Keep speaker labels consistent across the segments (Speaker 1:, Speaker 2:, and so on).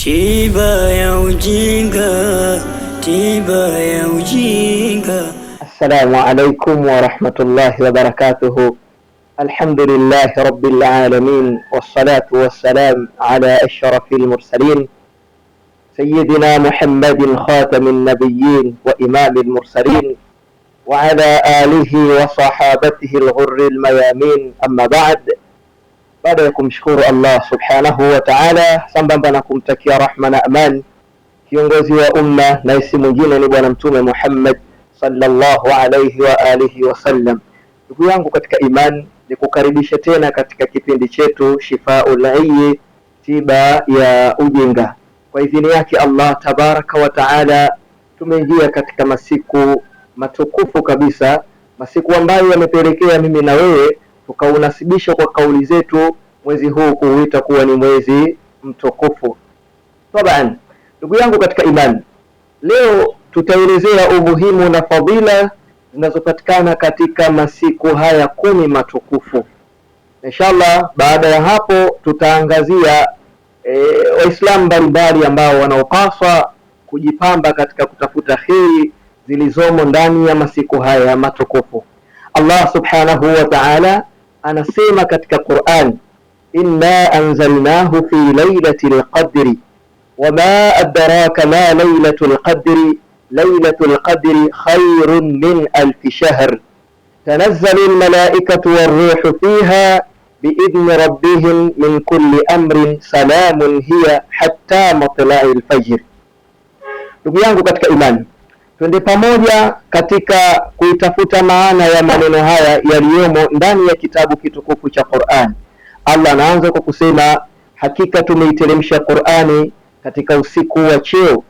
Speaker 1: Tiba ya ujinga, tiba ya ujinga.
Speaker 2: Assalamu alaikum wa rahmatullahi wa barakatuhu. Alhamdulillahi rabbil alamin, wassalatu wassalam ala ashrafil mursalin sayyidina Muhammadin khatamin nabiyyin wa imamil mursalin wa ala alihi wa sahabatihi al-ghurril mayamin. Amma ba'd, baada ya kumshukuru Allah subhanahu wa ta'ala sambamba na kumtakia rahma na aman kiongozi wa umma na isi mwingine ni bwana mtume Muhammad sallallahu alayhi wa alihi wasallam. Ndugu yangu katika iman, ni kukaribisha tena katika kipindi chetu Shifaul Ayyi, tiba ya ujinga. Kwa idhini yake Allah tabaraka wa taala tumeingia katika masiku matukufu kabisa, masiku ambayo yamepelekea mimi na wewe tukaunasibisha kwa kauli zetu mwezi huu kuuita kuwa ni mwezi mtukufu. Taban, ndugu yangu katika imani, leo tutaelezea umuhimu na fadhila zinazopatikana katika masiku haya 10 matukufu. Inshallah baada ya hapo tutaangazia Waislamu mbalimbali ambao wanaopaswa kujipamba katika kutafuta kheri zilizomo ndani ya masiku haya matukufu. Allah subhanahu wa ta'ala anasema katika Qur'an, inna anzalnahu fi laylatil qadri wama adraka ma laylatul qadri laylatul qadri khayrun min alf shahr tanazzalu almalaikatu warruhu fiha biidhni rabbihim min kulli amrin salamun hiya hatta matla'il fajr. Ndugu yangu katika imani, twende pamoja katika kuitafuta maana ya maneno haya yaliyomo ndani ya kitabu kitukufu cha Qur'an. Allah anaanza kwa kusema, hakika tumeiteremsha Qur'ani katika usiku wa cheo.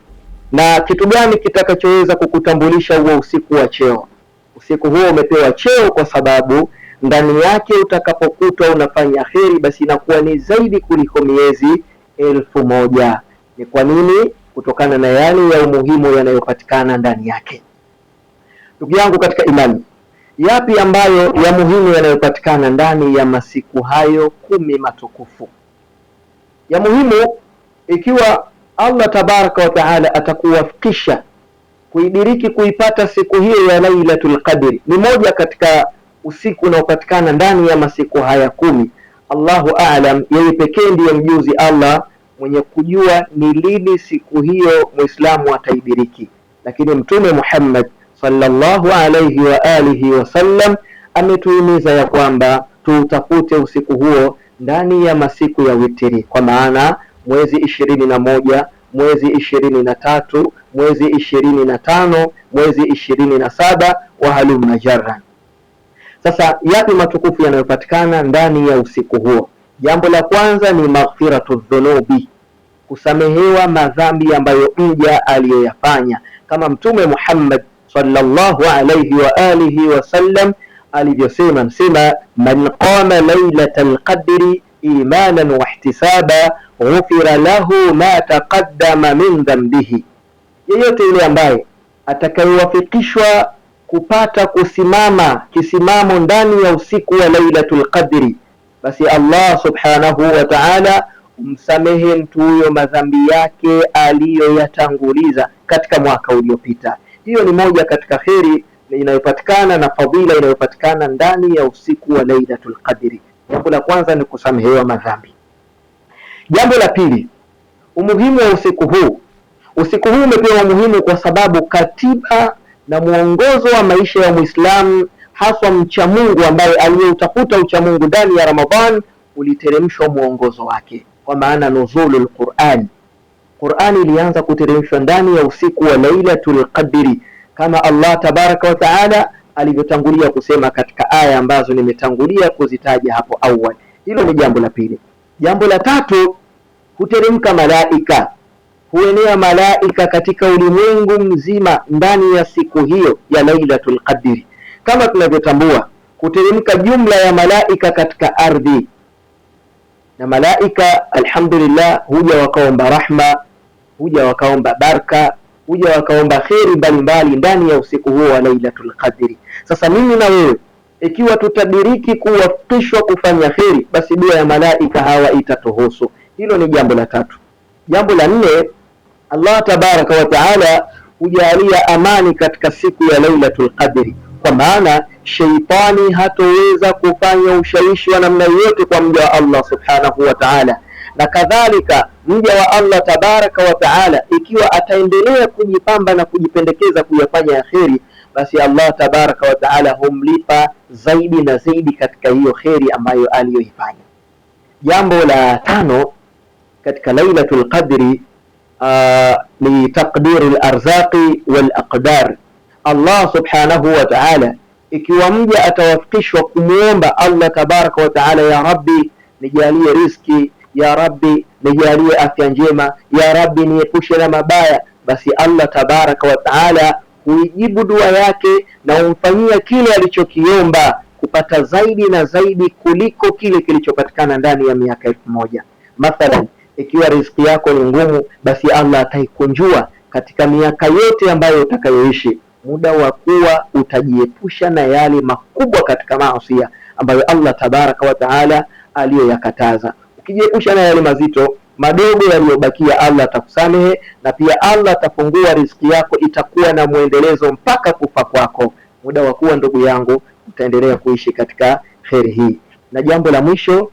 Speaker 2: Na kitu gani kitakachoweza kukutambulisha huo usiku wa cheo? Usiku huo umepewa cheo kwa sababu ndani yake utakapokutwa unafanya kheri, basi inakuwa ni zaidi kuliko miezi 1000. Ni kwa nini? Kutokana na yale ya umuhimu yanayopatikana ndani yake. Ndugu yangu katika imani, yapi ambayo ya muhimu yanayopatikana ndani ya masiku hayo 10 matukufu? Ya muhimu, ikiwa Allah tabaraka wa taala atakuwafikisha kuidiriki kuipata siku hiyo ya Lailatul Qadri, ni moja katika usiku unaopatikana ndani ya masiku haya 10. Allahu a'lam, yeye pekee ndiye mjuzi, Allah mwenye kujua ni lini siku hiyo Muislamu ataidiriki. Lakini Mtume Muhammad sallallahu alayhi wa alihi wasallam ametuhimiza ya kwamba tutafute usiku huo ndani ya masiku ya witiri, kwa maana mwezi 21, mwezi 23, mwezi 25, mwezi 27 wa halumma jarra. Sasa yapi matukufu yanayopatikana ndani ya usiku huo? Jambo la kwanza ni maghfiratu dhunubi, kusamehewa madhambi ambayo mja aliyoyafanya, kama Mtume Muhammad sallallahu alayhi wa alihi wasallam alivyosema, msema man qama lailatal qadri imanan wa ihtisaba ghufira lahu ma taqaddama min dhanbihi. Yeyote yule ambaye atakayewafikishwa kupata kusimama kisimamo ndani ya usiku wa Lailatul Qadri, basi Allah subhanahu wa ta'ala umsamehe mtu huyo madhambi yake aliyoyatanguliza katika mwaka uliopita. Hiyo ni moja katika kheri inayopatikana na fadhila inayopatikana ndani ya usiku wa Lailatul Qadri. Jambo la kwanza ni kusamehewa madhambi. Jambo la pili, umuhimu wa usiku huu. Usiku huu umepewa umuhimu kwa sababu katiba na mwongozo wa maisha ya Muislamu, haswa mcha Mungu ambaye aliyeutafuta ucha Mungu ndani ya Ramadhan, uliteremshwa mwongozo wake, kwa maana nuzulul Qur'an. Qur'ani ilianza kuteremshwa ndani ya usiku wa Lailatul Qadri, kama Allah tabaraka wa taala alivyotangulia kusema katika aya ambazo nimetangulia kuzitaja hapo awali. Hilo ni jambo la pili. Jambo la tatu, huteremka malaika, huenea malaika katika ulimwengu mzima ndani ya siku hiyo ya Lailatul Qadri. Kama tunavyotambua, kuteremka jumla ya malaika katika ardhi, na malaika alhamdulillah huja wakaomba rahma, huja wakaomba baraka, huja wakaomba kheri mbalimbali ndani ya usiku huo wa Lailatul Qadri. Sasa mimi na wewe ikiwa tutadiriki kuwafikishwa kufanya kheri, basi dua ya malaika hawa itatuhusu. Hilo ni jambo la tatu. Jambo la 4, Allah tabaraka wa taala hujalia amani katika siku ya Lailatul Qadri, kwa maana sheitani hatoweza kufanya ushawishi wa namna yote kwa mja wa Allah subhanahu wa ta'ala. Na kadhalika mja wa Allah tabaraka wa taala ikiwa ataendelea kujipamba na kujipendekeza kuyafanya ya kheri, basi Allah tabaraka wa taala humlipa zaidi na zaidi katika hiyo kheri ambayo aliyoifanya. Jambo la 5 katika Lailatul Qadri ni taqdir al-arzaqi wal aqdar. Allah subhanahu wa ta'ala ikiwa mja atawafikishwa kumuomba Allah tabaraka wa taala, ya Rabbi nijalie riziki, ya Rabbi nijalie afya njema, ya Rabbi niepushe na mabaya, basi Allah tabaraka wa taala huijibu dua yake na humfanyia kile alichokiomba kupata zaidi na zaidi kuliko kile kilichopatikana ndani ya miaka 1000. Mathalan, ikiwa riziki yako ni ngumu, basi Allah ataikunjua katika miaka yote ambayo utakayoishi, muda wa kuwa utajiepusha na yale makubwa katika maasi ambayo Allah tabaraka wa taala aliyoyakataza. Ukijiepusha na yale mazito, madogo yaliyobakia Allah atakusamehe, na pia Allah atafungua riziki yako, itakuwa na muendelezo mpaka kufa kwako. Muda wa kuwa, ndugu yangu, utaendelea kuishi katika kheri hii. Na jambo la mwisho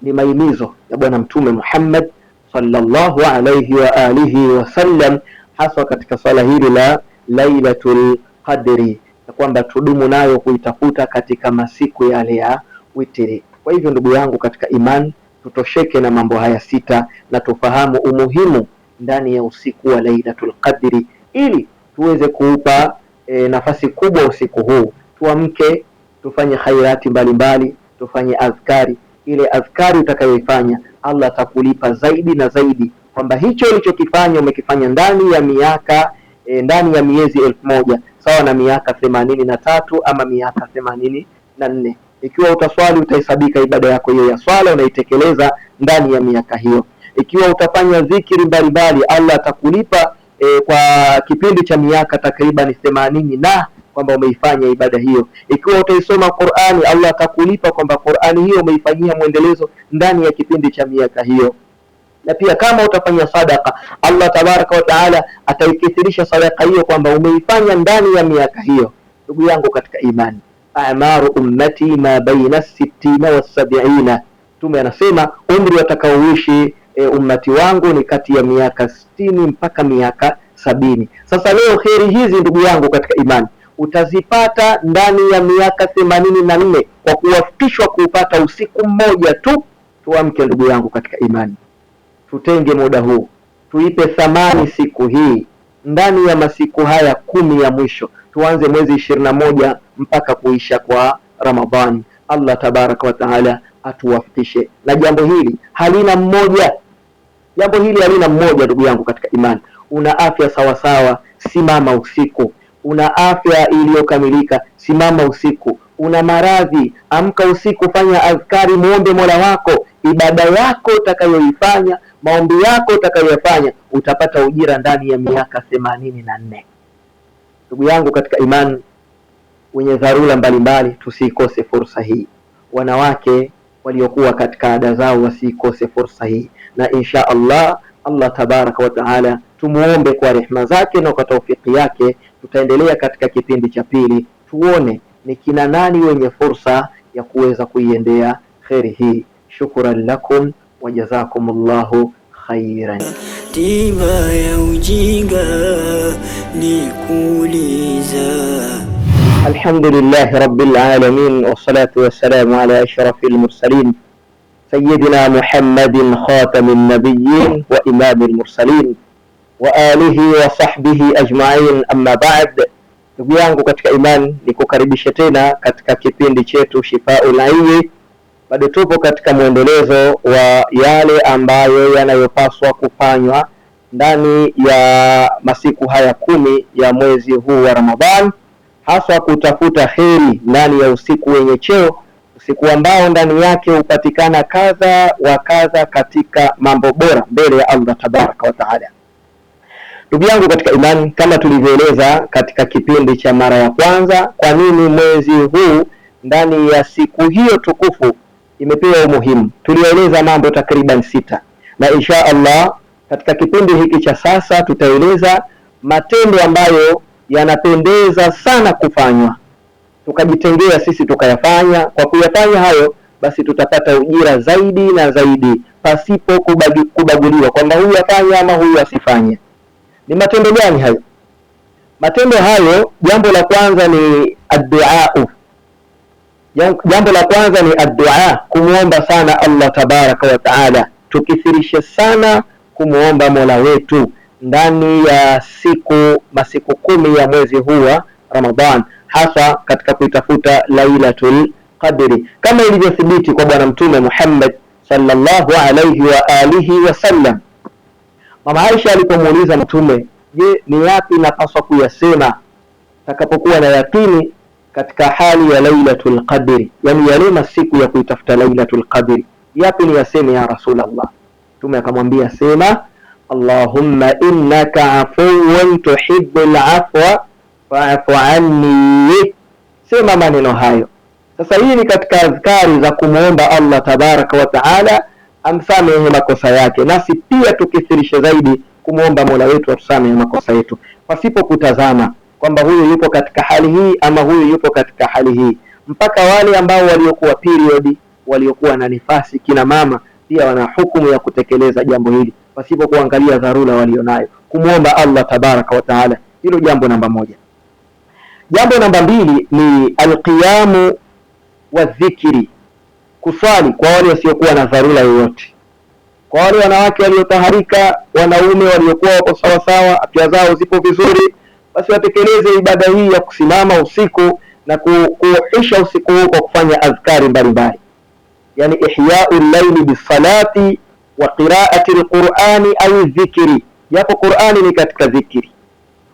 Speaker 2: ni mahimizo ya Bwana Mtume Muhammad sallallahu alayhi wa alihi wasallam, haswa katika swala hili la Lailatul Qadri, na kwamba tudumu nayo kuitafuta katika masiku yale ya witri. Kwa hivyo ndugu yangu katika imani, tutosheke na mambo haya 6 na tufahamu umuhimu ndani ya usiku wa Lailatul Qadri, ili tuweze kuupa nafasi kubwa usiku huu. Tuamke, tufanye khairati mbalimbali, tufanye azkari. Ile azkari utakayoifanya Allah atakulipa zaidi na zaidi, kwamba hicho ulichokifanya umekifanya ndani ya miaka ndani ya miezi 1000, sawa na miaka 83 ama miaka 84. Ikiwa utaswali, utahesabika ibada yako hiyo ya swala unaitekeleza ndani ya miaka hiyo. Ikiwa utafanya dhikri mbalimbali, Allah atakulipa kwa kipindi cha miaka takriban 80 na kwamba umeifanya ibada hiyo. Ikiwa utaisoma Qur'ani, Allah atakulipa kwamba Qur'ani hiyo umeifanyia mwendelezo ndani ya kipindi cha miaka hiyo. Na pia kama utafanya sadaka, Allah tabaraka wa taala ataikithirisha sadaka hiyo kwamba umeifanya ndani ya miaka hiyo. Ndugu yangu katika imani, a'maru ummati ma baina 60 wa 70. Mtume anasema umri watakaoishi ummati wangu ni kati ya miaka 60 mpaka miaka 70. Sasa leo kheri hizi ndugu yangu katika imani utazipata ndani ya miaka 84 kwa kuwafikishwa kuupata usiku mmoja tu. Tuamke ndugu yangu katika imani, tutenge muda huu, tuipe thamani siku hii. Ndani ya masiku haya 10 ya mwisho, tuanze mwezi 21 mpaka kuisha kwa Ramadhani, Allah tabaraka wa taala atuwafikishe. Na jambo hili halina mmoja, ndugu yangu katika imani. Una afya sawasawa, simama usiku. Una afya iliyokamilika, simama usiku. Una maradhi, amka usiku, fanya azkari, muombe Mola wako. Ibada yako utakayoifanya, maombi yako utakayoyafanya, utapata ujira ndani ya miaka 84. Ndugu yangu katika imani, wenye dharura mbalimbali tusikose fursa hii. Wanawake waliokuwa katika ada zao wasikose fursa hii, na insha Allah, Allah tabaraka wa taala tumuombe kwa rehema zake na kwa taufiki yake. Tutaendelea katika kipindi cha pili, tuone ni kina nani wenye fursa ya kuweza kuiendea kheri hii. Shukran lakum wa jazakumullahu khairan.
Speaker 1: Tiba ya ujinga ni kuuliza.
Speaker 2: Alhamdulillah rabbil alamin, wassalatu wassalamu ala ashrafil mursalin sayyidina Muhammadin khatamin nabiyyin wa imamil mursalin wa alihi wa sahbihi ajma'in, amma ba'd. Ndugu yangu katika imani, nikukaribisha tena katika kipindi chetu Shifaul Ayyi. Bado tupo katika mwendelezo wa yale ambayo yanayopaswa kufanywa ndani ya masiku haya 10 ya mwezi huu wa Ramadhan, hasa kutafuta kheri ndani ya usiku wenye cheo, usiku ambao ndani yake hupatikana kadha wa kadha katika mambo bora mbele ya Allah tabaraka wa taala. Ndugu yangu katika imani, kama tulivyoeleza katika kipindi cha mara ya kwanza, kwa nini mwezi huu ndani ya siku hiyo tukufu imepewa umuhimu, tulieleza mambo takriban 6, na insha Allah Katika kipindi hiki cha sasa tutaeleza matendo ambayo yanapendeza sana kufanywa, tukajitengea sisi tukayafanya. Kwa kuyafanya hayo basi tutapata ujira zaidi na zaidi, pasipo kubaguliwa kwamba huyu afanye ama huyu asifanye. Ni matendo gani hayo? Matendo hayo, jambo la kwanza ni ad-du'a. Jambo la kwanza ni ad-du'a, kumuomba sana Allah tabaraka wa taala. Tukithirishe sana kumuomba Mola wetu ndani ya masiku 10 ya mwezi huu wa Ramadhan, hasa katika kuitafuta Lailatul Qadri, kama ilivyothibiti kwa Bwana Mtume Muhammad sallallahu alayhi wa alihi wasallam. Mama Aisha alipomuuliza Mtume, je, ni yapi napaswa kuyasema takapokuwa na yakini katika hali ya Lailatul Qadri, yani yale masiku ya kuitafuta Lailatul Qadri, yapi ni yaseme ya Rasulullah? Mtume akamwambia, sema Allahumma innaka afuwun tuhibbul afwa fa'fu anni. Sema maneno hayo. Sasa hii ni katika azkari za kumuomba Allah tabaraka wa taala amsamehe makosa yake, nasi pia tukithirisha zaidi kumuomba Mola wetu atusamehe makosa yetu, pasipo kutazama kwamba huyu yupo katika hali hii ama huyu yupo katika hali hii. Mpaka wale ambao waliokuwa period, waliokuwa na nifasi, kina mama pia wana hukumu ya kutekeleza jambo hili pasipo kuangalia dharura walionayo, kumuomba Allah tabaraka wa taala. Hilo jambo namba moja. Jambo namba mbili ni alqiyamu wa dhikri, kuswali kwa wale wasiokuwa na dharura yoyote. Kwa wale wanawake waliotaharika, wanaume waliokuwa wako sawa sawa, afya zao zipo vizuri, basi watekeleze ibada hii ya kusimama usiku na kuisha usiku huu kwa kufanya azkari mbalimbali, yani ihya'ul layli bisalati wa qira'ati alqur'ani au dhikri, japo Qur'ani ni katika dhikri.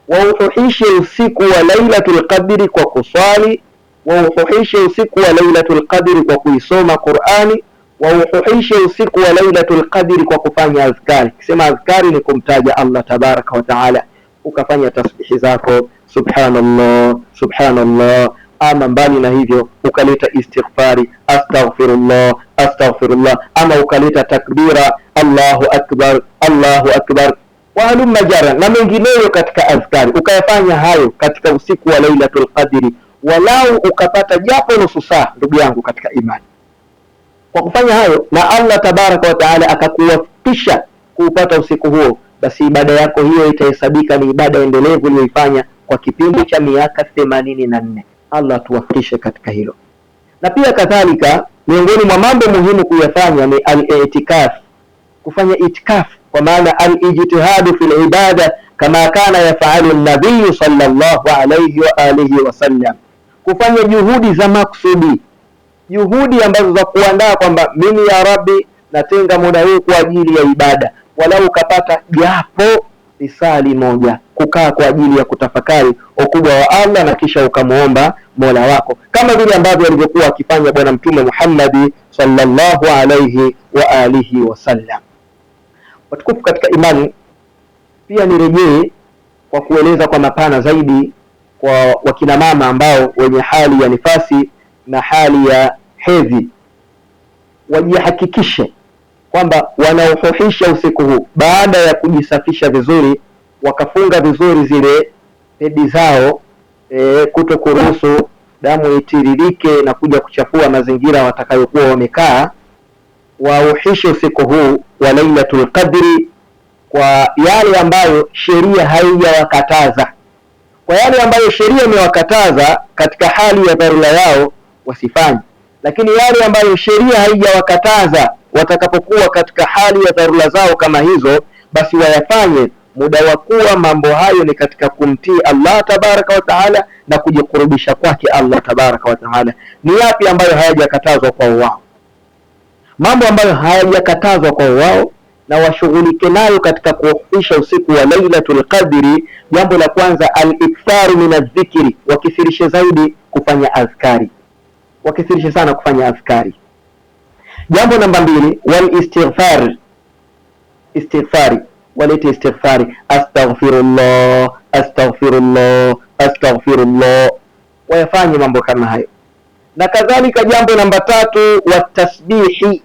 Speaker 2: Wa uhuhishe usiku wa Lailatul Qadri kwa kuswali, wa uhuhishe usiku wa Lailatul Qadri kwa kuisoma Qur'ani, wa uhuhishe usiku wa Lailatul Qadri kwa kufanya azkari. Kisema azkari ni kumtaja Allah tabaraka wa taala, ukafanya tasbihi zako subhanallah subhanallah, ama mbali na hivyo ukaleta istighfari astaghfirullah astaghfirullah, ama ukaleta takbira Allahu akbar Allahu akbar wa halumma jara na mengineyo katika azkari, ukayafanya hayo katika usiku wa Lailatul Qadri, walau ukapata japo nusu saa, ndugu yangu katika imani. Kwa kufanya hayo na Allah tabaraka wa taala akakuwafikisha kuupata usiku huo, basi ibada yako hiyo itahesabika ni ibada endelevu uliyoifanya kwa kipindi cha miaka 84. Allah tuwafikishe katika hilo. Na pia kadhalika, miongoni mwa mambo muhimu kuyafanya ni al-i'tikaf, kufanya itikaf, kwa maana al-ijtihadu fil ibada kama kana yafalu an-nabiy sallallahu alayhi wa alihi wasallam, kufanya juhudi za maksudi, juhudi ambazo za kuandaa kwamba mimi ya Rabbi natenga muda huu kwa ajili ya ibada, walau ukapata japo risali moja, kukaa kwa ajili ya kutafakari ukubwa wa Allah na kisha ukamuomba Mola wako, kama vile ambavyo alivyokuwa akifanya Bwana Mtume Muhammad sallallahu alayhi wa alihi wasallam. Watukufu katika imani, pia nirejee kwa kueleza kwa mapana zaidi kwa wakina mama ambao wenye hali ya nifasi na hali ya hedhi, wajihakikishe kwamba wanauhuhisha usiku huu baada ya kujisafisha vizuri, wakafunga vizuri zile pedi zao, kuto kuruhusu damu itiririke na kuja kuchafua mazingira watakayokuwa wamekaa. Wauhishe usiku huu wa Lailatul Qadri kwa yale ambayo sheria haijawakataza. Kwa yale ambayo sheria imewakataza katika hali ya dharura yao wasifanye, lakini yale ambayo sheria haijawakataza watakapokuwa katika hali ya dharura zao kama hizo, basi wayafanye muda wa kuwa mambo hayo ni katika kumtii Allah tabaraka wa taala na kujikurubisha kwake Allah tabaraka wa taala. Ni yapi ambayo hayajakatazwa kwa wao? Mambo ambayo hayajakatazwa kwa wao na washughulike nayo katika kuhuisha usiku wa Lailatul Qadri. Jambo la kwanza, al-iktharu min adh-dhikri, wakithirishe zaidi kufanya azkari, wakithirishe sana kufanya azkari. Jambo namba 2, wal istighfar, istighfari, walete istighfari, astaghfirullah astaghfirullah astaghfirullah, wayafanye mambo kama hayo. Na kadhalika jambo namba 3, watasbihi,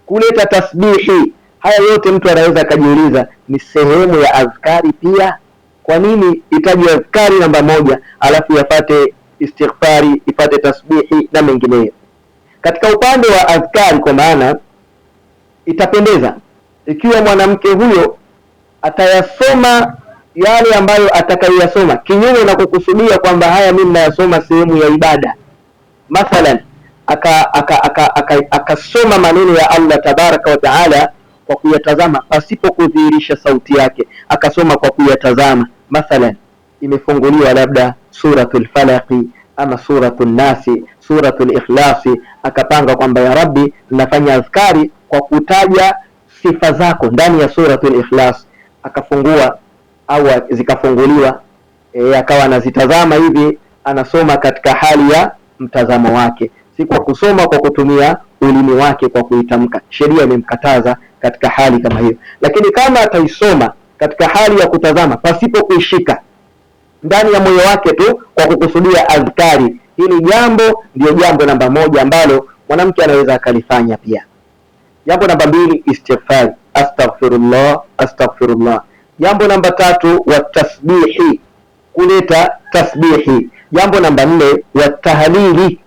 Speaker 2: kuleta tasbihi, Haya yote mtu anaweza akajiuliza, ni sehemu ya adhkari pia? Kwa nini itaje adhkari namba moja alafu yapate istighfari, ipate tasbihi na mengineyo? Katika upande wa adhkari, kwa maana itapendeza ikiwa mwanamke huyo atayasoma yale ambayo atakayoyasoma kinyume na kukusudia kwamba haya mimi nayasoma sehemu ya ibada. Mathalan akasoma maneno ya Allah tabaraka wa taala kwa kuyatazama pasipo kudhihirisha sauti yake, akasoma kwa kuyatazama. Mathalan imefunguliwa labda suratul falaqi ama suratul nasi, suratul ikhlasi, akapanga kwamba ya Rabbi nafanya azkari kwa kutaja sifa zako ndani ya suratul ikhlas, akafungua au zikafunguliwa, akawa anazitazama hivi, anasoma katika hali ya mtazamo wake, si kwa kusoma kwa kutumia ulimi wake kwa kuitamka. Sheria imemkataza katika hali kama hiyo. Lakini kama ataisoma katika hali ya kutazama pasipo kuishika ndani ya moyo wake tu kwa kukusudia adhkari, hili jambo ndio jambo namba moja ambalo mwanamke anaweza akalifanya pia. Jambo namba 2, istighfar, astaghfirullah astaghfirullah. Jambo namba 3, watasbihi, kuleta tasbihi. Jambo namba 4, watahlili,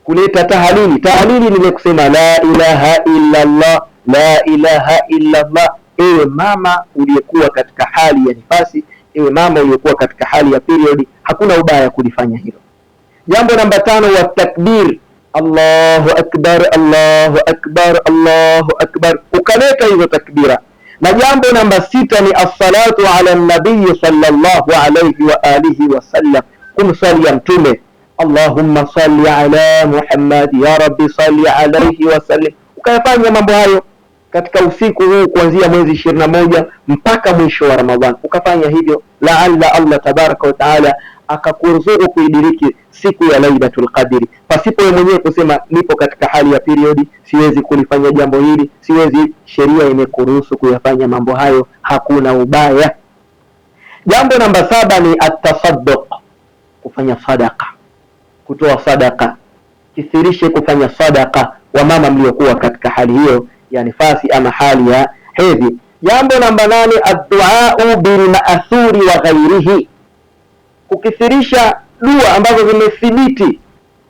Speaker 2: kuleta tahlili. Tahlili nimekusema la ilaha illa Allah, la ilaha illa Allah. Ewe mama uliyekuwa katika hali ya nifasi, ewe mama uliyekuwa katika hali ya period, hakuna ubaya kulifanya hilo. Jambo namba 5, watakbir, Allahu akbar Allahu akbar Allahu akbar, ukaleta hizo takbira. Na jambo namba 6 ni as-salatu ala nabii sallallahu alayhi wa alihi wasallam, kumsalia mtume. Allahumma salli ala Muhammad, ya Rabbi salli alayhi wasallam. Ukayafanya mambo hayo katika usiku huu kuanzia mwezi 21 mpaka mwisho wa Ramadhan, ukafanya hivyo, laalla Allah tabaraka wa taala akakuruzuku kuidiriki siku ya Lailatul Qadri, pasipo wewe mwenyewe kusema nipo katika hali ya periodi, siwezi kulifanya jambo hili, siwezi. Sheria imekuruhusu kuyafanya mambo hayo, hakuna ubaya. Jambo namba 7 ni at-tasadduq, kufanya sadaqa, kutoa sadaqa. Kithirishe kufanya sadaqa wa mama mliokuwa katika hali hiyo ya nifasi ama hali ya hedhi. Jambo namba 8, ad-du'a bil ma'thuri wa ghairihi, kukithirisha dua ambazo zimethibiti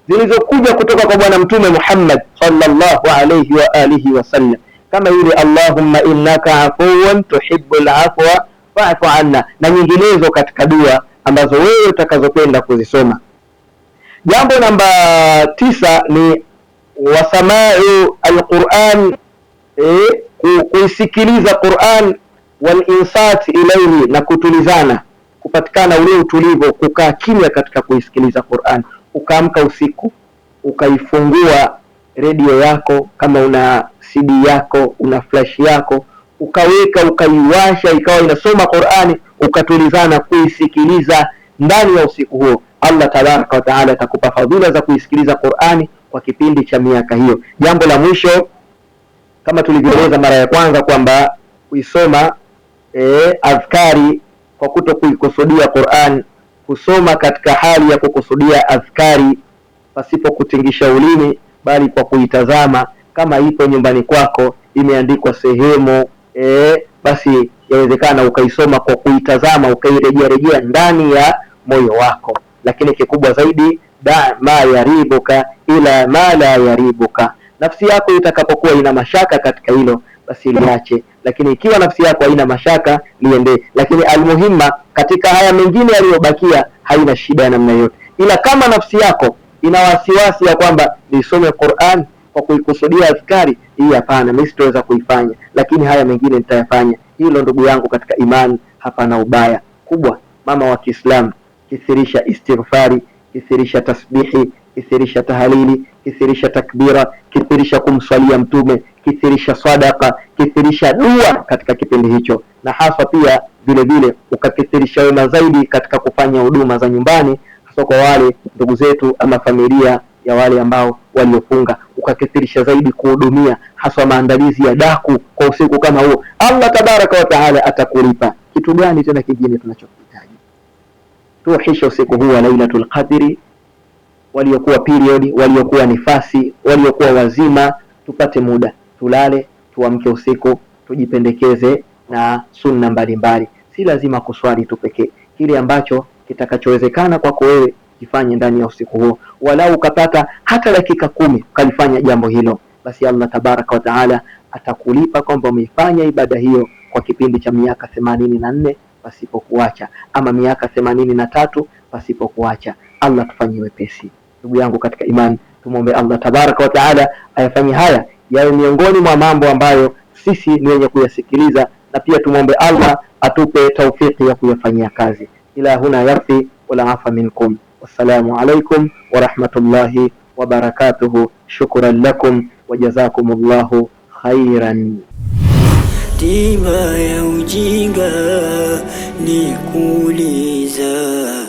Speaker 2: zilizokuja kutoka kwa Bwana Mtume Muhammad sallallahu alayhi wa alihi wasallam, kama ile Allahumma innaka afuwan tuhibbul afwa fa'fu anna, na nyinginezo katika dua ambazo wewe utakazokwenda kuzisoma. Jambo namba 9 ni wasamau alquran, kuisikiliza Qur'an, wal insat ilayhi, na kutulizana, kupatikana ule utulivu, kukaa kimya katika kuisikiliza Qur'an. Ukaamka usiku ukaifungua redio yako, kama una CD yako, una flash yako, ukaweka ukaiwasha, ikawa inasoma Qur'ani, ukatulizana kuisikiliza ndani ya usiku huo. Allah tabaraka wa taala atakupa fadhila za kuisikiliza Qur'ani kwa kipindi cha miaka hiyo. Jambo la mwisho, kama tulivyoeleza mara ya kwanza kwamba kuisoma adhkari kwa kuto kuikusudia Qur'an, kusoma katika hali ya kukusudia adhkari pasipo kutingisha ulimi, bali kwa kuitazama. Kama ipo nyumbani kwako imeandikwa sehemu, basi yawezekana ukaisoma kwa kuitazama, ukairejea ndani ya moyo wako. Lakini kikubwa zaidi, da ma yaribuka ila ma la yaribuka. Nafsi yako itakapokuwa ina mashaka katika hilo, basi liache. Lakini ikiwa nafsi yako haina mashaka, liende. Lakini almuhimma katika haya mengine yaliyobakia haina shida ya namna yote. Ila kama nafsi yako ina wasiwasi ya kwamba nisome Qur'an kwa kuikusudia adhkari, hii hapana, mimi sitaweza kuifanya, lakini haya mengine nitayafanya. Hilo ndugu yangu katika imani, hapana ubaya. Kubwa mama wa Kiislamu, kithirisha istighfari, kithirisha tasbihi, kithirisha tahalili, kithirisha takbira, kithirisha kumswalia mtume, kithirisha sadaqa, kithirisha dua katika kipindi hicho. Na hasa pia vile vile ukakithirisha wema zaidi katika kufanya huduma za nyumbani, hasa kwa wale ndugu zetu ama familia ya wale ambao waliofunga, ukakithirisha zaidi kuhudumia, hasa maandalizi ya daku kwa usiku kama huo. Allah tabaraka wa taala atakulipa. Kitu gani tena kingine tunachokihitaji? Tuhisha usiku huu wa Lailatul Qadri, waliokuwa period, waliokuwa nifasi, waliokuwa wazima, tupate muda, tulale, tuamke usiku, tujipendekeze na sunna mbalimbali. Si lazima kuswali tu pekee. Kile ambacho kitakachowezekana kwako wewe kifanye ndani ya usiku huo, walau ukapata hata dakika 10 ukalifanya jambo hilo, basi Allah tabaraka wa taala atakulipa kwamba umeifanya ibada hiyo kwa kipindi cha miaka 84 pasipo kuacha, ama miaka 83 pasipo kuacha. Allah tufanyie wepesi. Ndugu yangu katika imani, tumwombe Allah tabaraka wa taala ayafanye haya yawe miongoni mwa mambo ambayo sisi ni wenye kuyasikiliza, na pia tumwombe Allah atupe taufiki ya kuyafanyia kazi. Ila huna yakfi wala afa minkum. Wassalamu alaikum wa rahmatullahi wa barakatuhu. Shukran lakum wa jazakumullahu khairan.
Speaker 1: Tiba ya ujinga ni kuuliza.